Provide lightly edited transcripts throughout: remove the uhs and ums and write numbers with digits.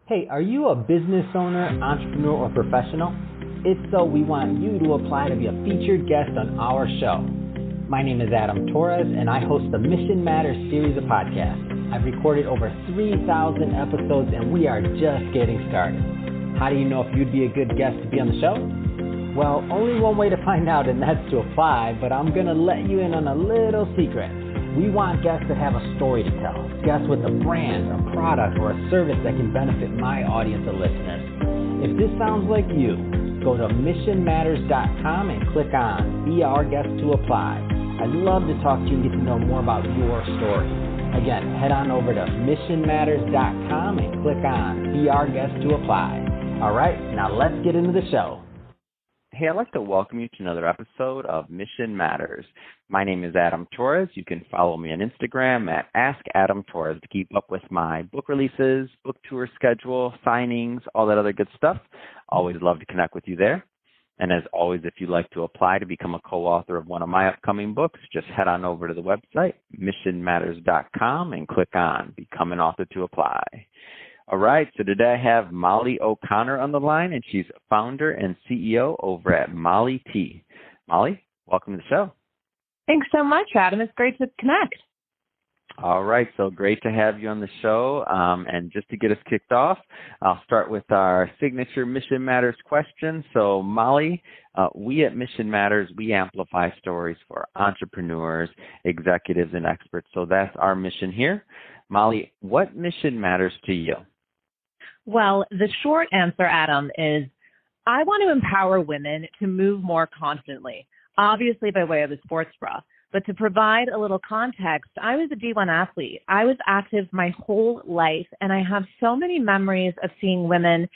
Hey, are you a business owner, entrepreneur, or professional? If so, we want you to apply to be a featured guest on our show. My name is Adam Torres, and I host the Mission Matters series of podcasts. I've recorded over 3,000 episodes, and we are just getting started. How do you know if you'd be a good guest to be on the show? Well, only one way to find out, and that's to apply, but I'm going to let you in on a little secret. We want guests that have a story to tell, guests with a brand, a product, or a service that can benefit my audience of listeners. If this sounds like you, go to missionmatters.com and click on Be Our Guest to apply. I'd love to talk to you and get to know more about your story. Again, head on over to missionmatters.com and click on Be Our Guest to apply. All right, now let's get into the show. Hey, I'd like to welcome you to another episode of Mission Matters. My name is Adam Torres. You can follow me on Instagram at AskAdamTorres to keep up with my book releases, book tour schedule, signings, all that other good stuff. Always love to connect with you there. And as always, if you'd like to apply to become a co-author of one of my upcoming books, just head on over to the website, missionmatters.com, and click on Become an Author to apply. All right, so today I have Molly O'Connor on the line, and she's founder and CEO over at Molly Tea. Molly, welcome to the show. Thanks so much, Adam. It's great to connect. All right, so great to have you on the show. And just to get us kicked off, I'll start with our signature Mission Matters question. So, Molly, we at Mission Matters, we amplify stories for entrepreneurs, executives, and experts. So that's our mission here. Molly, what mission matters to you? Well, the short answer, Adam, is I want to empower women to move more confidently, obviously by way of the sports bra. But to provide a little context, I was a D1 athlete. I was active my whole life, and I have so many memories of seeing women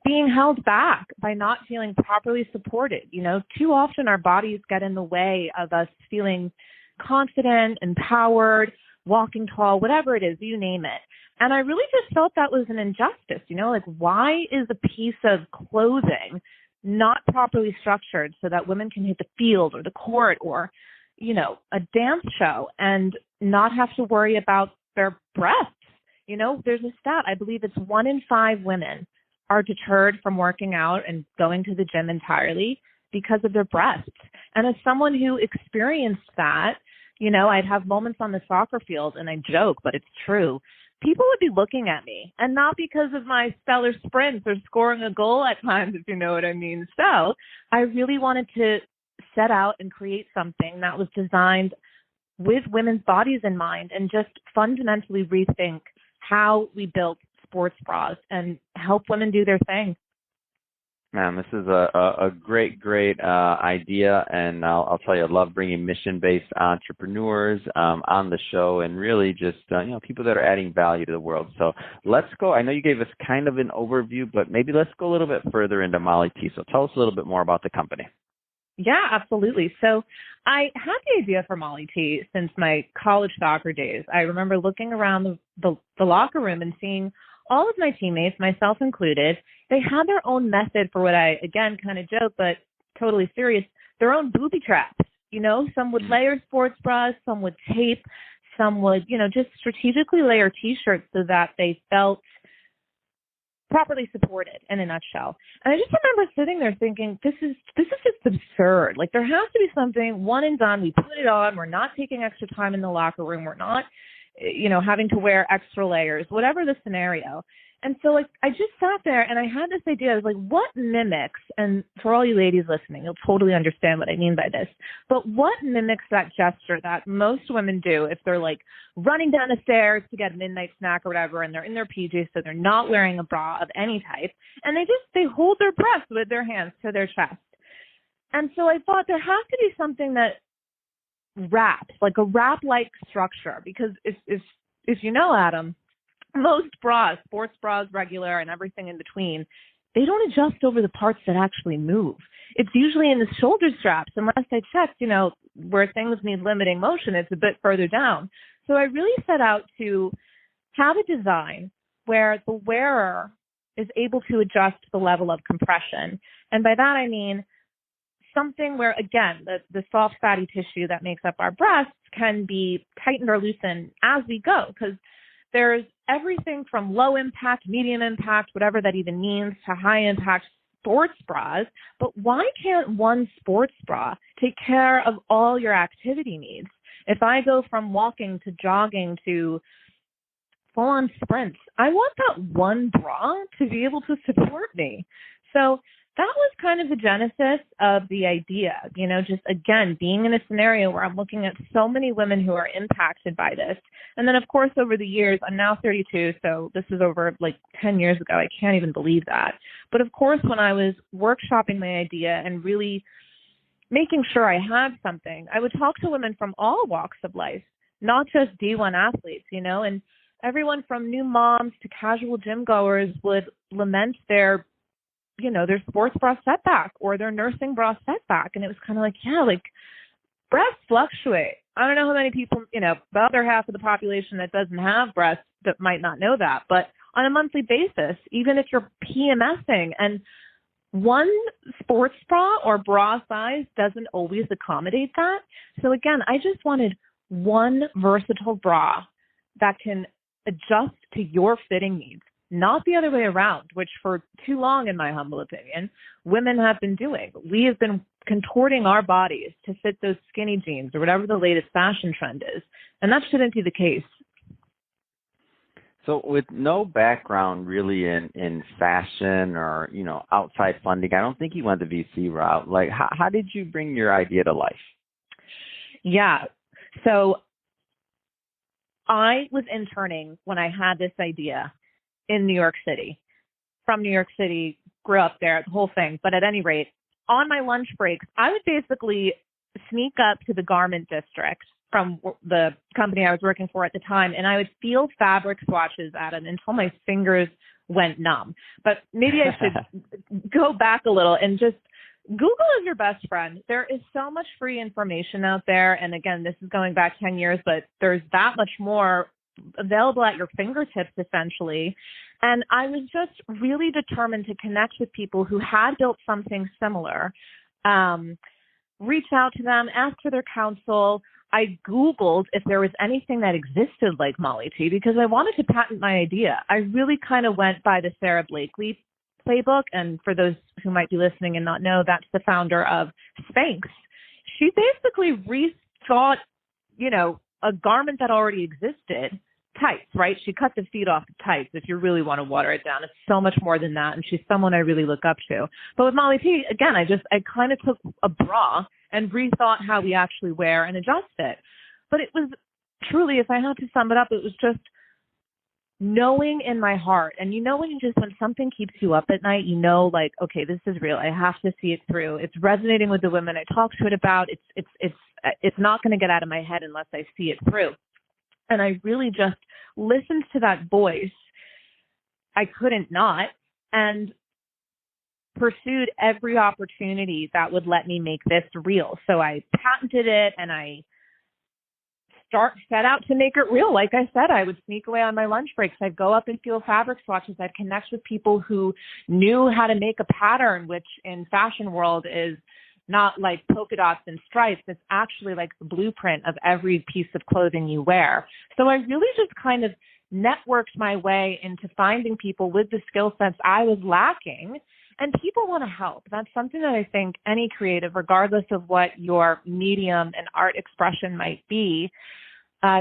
being held back by not feeling properly supported. You know, too often our bodies get in the way of us feeling confident, empowered, walking tall, whatever it is, you name it. And I really just felt that was an injustice, you know, like why is a piece of clothing not properly structured so that women can hit the field or the court or, you know, a dance show and not have to worry about their breasts? You know, there's a stat, I believe it's 1 in 5 women are deterred from working out and going to the gym entirely because of their breasts. And as someone who experienced that, you know, I'd have moments on the soccer field, and I joke, but it's true. People would be looking at me, and not because of my stellar sprints or scoring a goal at times, if you know what I mean. So I really wanted to set out and create something that was designed with women's bodies in mind and just fundamentally rethink how we built sports bras and help women do their thing. Man, this is a great idea, and I'll tell you, I love bringing mission-based entrepreneurs on the show, and really just people that are adding value to the world. So let's go. I know you gave us kind of an overview, but maybe let's go a little bit further into Molly Tea. So tell us a little bit more about the company. Yeah, absolutely. So I had the idea for Molly Tea since my college soccer days. I remember looking around the locker room and seeing all of my teammates, myself included, they had their own method for what I, again, kind of joke, but totally serious, their own booby traps. You know, some would layer sports bras, some would tape, some would, you know, just strategically layer T-shirts so that they felt properly supported in a nutshell. And I just remember sitting there thinking, this is just absurd. Like, there has to be something, one and done, we put it on, we're not taking extra time in the locker room, we're not, you know, having to wear extra layers, whatever the scenario. And so, like, I just sat there and I had this idea. I was like, what mimics, and for all you ladies listening, you'll totally understand what I mean by this, but what mimics that gesture that most women do if they're, like, running down the stairs to get a midnight snack or whatever, and they're in their PJs, so they're not wearing a bra of any type, and they hold their breasts with their hands to their chest. And so I thought there has to be something that wraps, like a wrap-like structure, because if you know, Adam, most bras, sports bras, regular, and everything in between, they don't adjust over the parts that actually move. It's usually in the shoulder straps, unless I checked, you know, where things need limiting motion, it's a bit further down. So I really set out to have a design where the wearer is able to adjust the level of compression. And by that, I mean something where, again, the soft fatty tissue that makes up our breasts can be tightened or loosened as we go, because there's everything from low impact, medium impact, whatever that even means, to high impact sports bras. But why can't one sports bra take care of all your activity needs? If I go from walking to jogging to full-on sprints, I want that one bra to be able to support me. So that was kind of the genesis of the idea, just, again, being in a scenario where I'm looking at so many women who are impacted by this. And then, of course, over the years, I'm now 32, so this is over like 10 years ago. I can't even believe that. But, of course, when I was workshopping my idea and really making sure I had something, I would talk to women from all walks of life, not just D1 athletes, and everyone from new moms to casual gym goers would lament their sports bra setback or their nursing bra setback. And it was kind of like, breasts fluctuate. I don't know how many people, the other half of the population that doesn't have breasts that might not know that, but on a monthly basis, even if you're PMSing, and one sports bra or bra size doesn't always accommodate that. So again, I just wanted one versatile bra that can adjust to your fitting needs, not the other way around, which for too long, in my humble opinion, women have been doing. We have been contorting our bodies to fit those skinny jeans or whatever the latest fashion trend is. And that shouldn't be the case. So with no background really in fashion or, outside funding, I don't think you went the VC route. Like, how did you bring your idea to life? Yeah. So I was interning when I had this idea in New York City. From New York City, grew up there, the whole thing. But at any rate, on my lunch breaks, I would basically sneak up to the garment district from the company I was working for at the time, and I would feel fabric swatches at it until my fingers went numb. But maybe I should go back a little and just Google is your best friend. There is so much free information out there. And again, this is going back 10 years, but there's that much more available at your fingertips, essentially. And I was just really determined to connect with people who had built something similar, reach out to them, ask for their counsel. I Googled if there was anything that existed like Molly T because I wanted to patent my idea. I really kind of went by the Sara Blakely playbook. And for those who might be listening and not know, that's the founder of Spanx. She basically rethought, a garment that already existed, tights, right? She cut the feet off the tights if you really want to water it down. It's so much more than that. And she's someone I really look up to. But with Molly T, again, I kind of took a bra and rethought how we actually wear and adjust it. But it was truly, if I had to sum it up, it was just knowing in my heart. And when something keeps you up at night, like, okay, this is real. I have to see it through. It's resonating with the women I talk to it about. It's not going to get out of my head unless I see it through. And I really just listened to that voice. I couldn't not, and pursued every opportunity that would let me make this real. So I patented it and I set out to make it real. Like I said, I would sneak away on my lunch breaks. I'd go up and feel fabric swatches. I'd connect with people who knew how to make a pattern, which in fashion world is not like polka dots and stripes. It's actually like the blueprint of every piece of clothing you wear. So I really just kind of networked my way into finding people with the skill sets I was lacking. And people want to help. That's something that I think any creative, regardless of what your medium and art expression might be,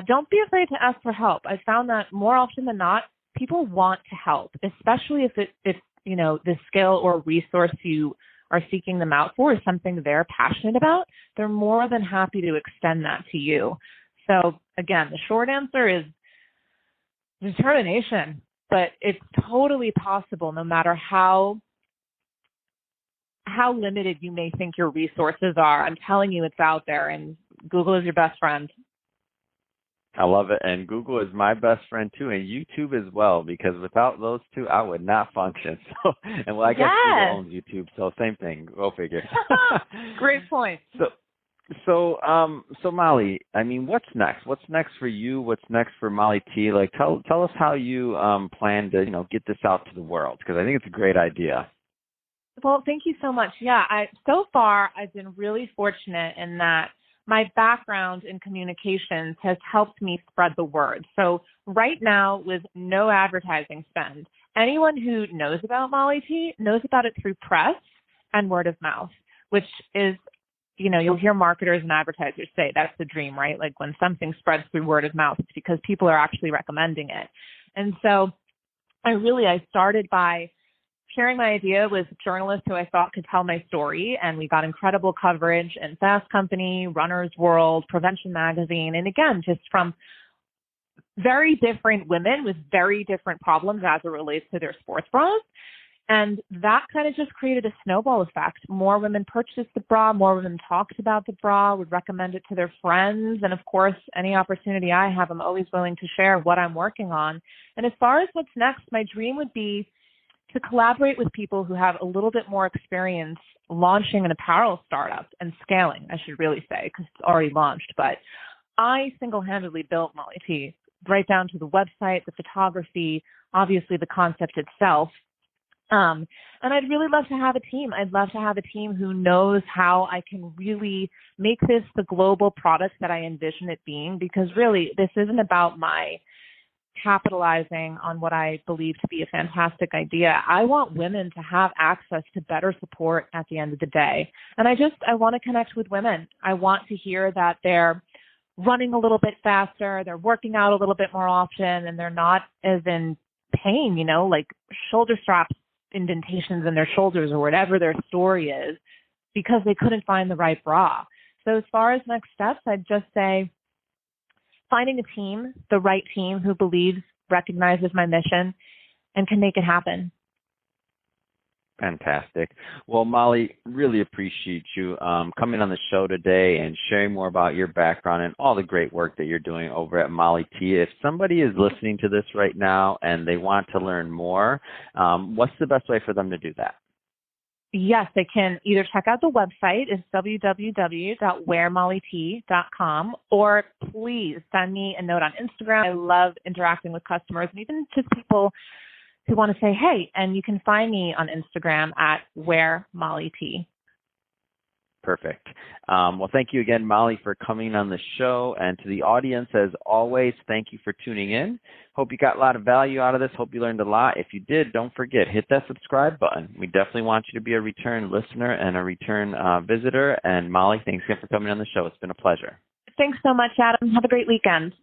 don't be afraid to ask for help. I found that more often than not, people want to help, especially if the skill or resource you are seeking them out for is something they're passionate about. They're more than happy to extend that to you. So again, the short answer is determination, but it's totally possible no matter how limited you may think your resources are. I'm telling you, it's out there, and Google is your best friend. I love it. And Google is my best friend too, and YouTube as well, because without those two, I would not function. So, and well, I guess Google owns YouTube, so same thing. Go figure. Great point. So Molly, I mean, what's next? What's next for you? What's next for Molly T? Like, tell us how you plan to get this out to the world, because I think it's a great idea. Well, thank you so much. Yeah, so far I've been really fortunate in that my background in communications has helped me spread the word. So right now, with no advertising spend, anyone who knows about Molly T knows about it through press and word of mouth, which is, you'll hear marketers and advertisers say that's the dream, right? Like when something spreads through word of mouth, it's because people are actually recommending it. And so I started by sharing my idea with journalists who I thought could tell my story. And we got incredible coverage in Fast Company, Runner's World, Prevention Magazine. And again, just from very different women with very different problems as it relates to their sports bras. And that kind of just created a snowball effect. More women purchased the bra, more women talked about the bra, would recommend it to their friends. And of course, any opportunity I have, I'm always willing to share what I'm working on. And as far as what's next, my dream would be to collaborate with people who have a little bit more experience launching an apparel startup and scaling, I should really say, because it's already launched. But I single-handedly built Molly T, right down to the website, the photography, obviously the concept itself. And I'd really love to have a team. I'd love to have a team who knows how I can really make this the global product that I envision it being, because really this isn't about my capitalizing on what I believe to be a fantastic idea. I want women to have access to better support at the end of the day. And I want to connect with women. I want to hear that they're running a little bit faster, they're working out a little bit more often, and they're not as in pain, like shoulder straps, indentations in their shoulders or whatever their story is, because they couldn't find the right bra. So as far as next steps, I'd just say finding a team, the right team who believes, recognizes my mission, and can make it happen. Fantastic. Well, Molly, really appreciate you coming on the show today and sharing more about your background and all the great work that you're doing over at Molly T. If somebody is listening to this right now and they want to learn more, what's the best way for them to do that? Yes, they can either check out the website, it's www.wearmollyt.com, or please send me a note on Instagram. I love interacting with customers and even just people who want to say, hey, and you can find me on Instagram at wearmollyt. Perfect. Well, thank you again, Molly, for coming on the show. And to the audience, as always, thank you for tuning in. Hope you got a lot of value out of this. Hope you learned a lot. If you did, don't forget, hit that subscribe button. We definitely want you to be a return listener and a return visitor. And Molly, thanks again for coming on the show. It's been a pleasure. Thanks so much, Adam. Have a great weekend.